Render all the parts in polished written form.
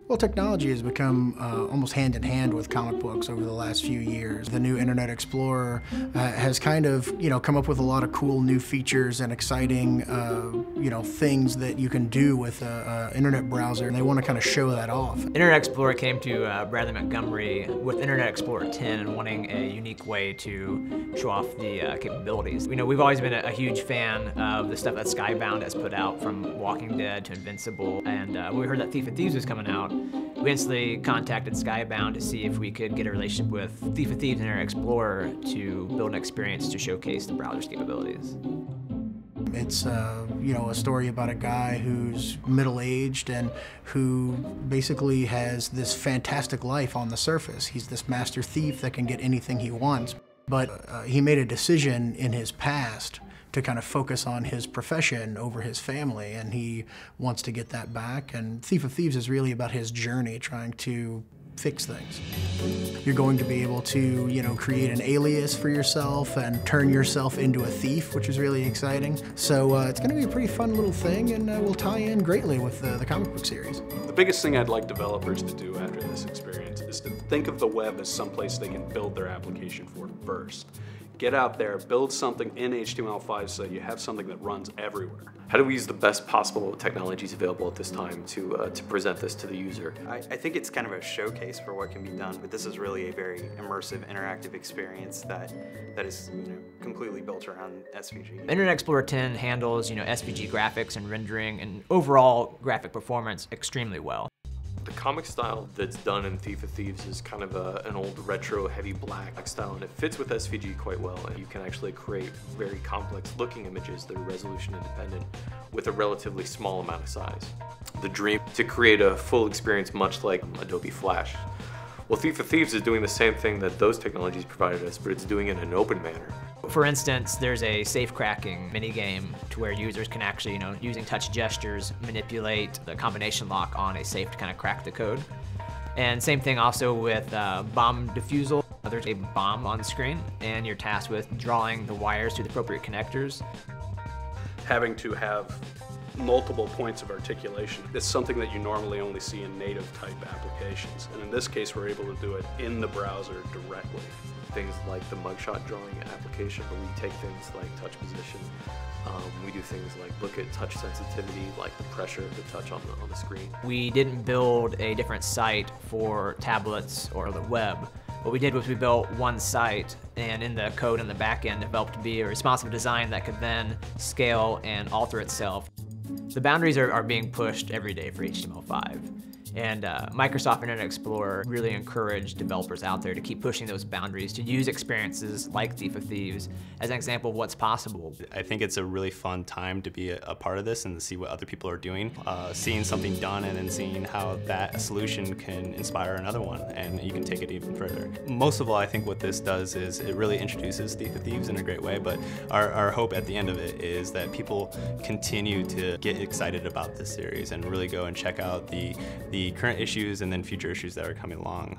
Well, technology has become almost hand in hand with comic books over the last few years. The new Internet Explorer has kind of, come up with a lot of cool new features and exciting, things that you can do with an internet browser, and they want to kind of show that off. Internet Explorer came to Bradley Montgomery with Internet Explorer 10 and wanting a unique way to show off the capabilities. We've always been a huge fan of the stuff that Skybound has put out, from Walking Dead to Invincible, and when we heard that Thief of Thieves was coming out, we instantly contacted Skybound to see if we could get a relationship with Thief of Thieves and Internet Explorer to build an experience to showcase the browser's capabilities. It's a story about a guy who's middle-aged and who basically has this fantastic life on the surface. He's this master thief that can get anything he wants, but he made a decision in his past to kind of focus on his profession over his family, and he wants to get that back. And Thief of Thieves is really about his journey trying to fix things. You're going to be able to, create an alias for yourself and turn yourself into a thief, which is really exciting. So it's going to be a pretty fun little thing, and will tie in greatly with the comic book series. The biggest thing I'd like developers to do after this experience is to think of the web as someplace they can build their application for first. Get out there, build something in HTML5 so you have something that runs everywhere. How do we use the best possible technologies available at this time to present this to the user? I think it's kind of a showcase for what can be done, but this is really a very immersive, interactive experience that is completely built around SVG. Internet Explorer 10 handles SVG graphics and rendering and overall graphic performance extremely well. The comic style that's done in Thief of Thieves is kind of an old retro heavy black style, and it fits with SVG quite well. And you can actually create very complex looking images that are resolution independent with a relatively small amount of size. The dream to create a full experience much like Adobe Flash. Well, Thief of Thieves is doing the same thing that those technologies provided us, but it's doing it in an open manner. For instance, there's a safe cracking minigame to where users can actually, using touch gestures, manipulate the combination lock on a safe to kind of crack the code. And same thing also with bomb defusal. There's a bomb on the screen, and you're tasked with drawing the wires to the appropriate connectors. Having to have multiple points of articulation is something that you normally only see in native type applications. And in this case, we're able to do it in the browser directly. Things like the mugshot drawing application, where we take things like touch position. We do things like look at touch sensitivity, like the pressure of the touch on the screen. We didn't build a different site for tablets or the web. What we did was we built one site, and in the code in the back end developed to be a responsive design that could then scale and alter itself. The boundaries are being pushed every day for HTML5. And Microsoft Internet Explorer really encouraged developers out there to keep pushing those boundaries, to use experiences like Thief of Thieves as an example of what's possible. I think it's a really fun time to be a part of this and to see what other people are doing. Seeing something done and then seeing how that solution can inspire another one, and you can take it even further. Most of all, I think what this does is it really introduces Thief of Thieves in a great way, but our hope at the end of it is that people continue to get excited about this series and really go and check out the current issues and then future issues that are coming along.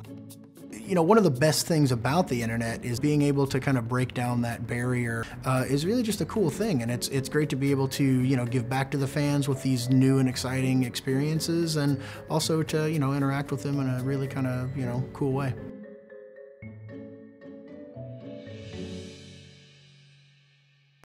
One of the best things about the internet is being able to kind of break down that barrier is really just a cool thing, and it's great to be able to give back to the fans with these new and exciting experiences, and also to interact with them in a really kind of cool way.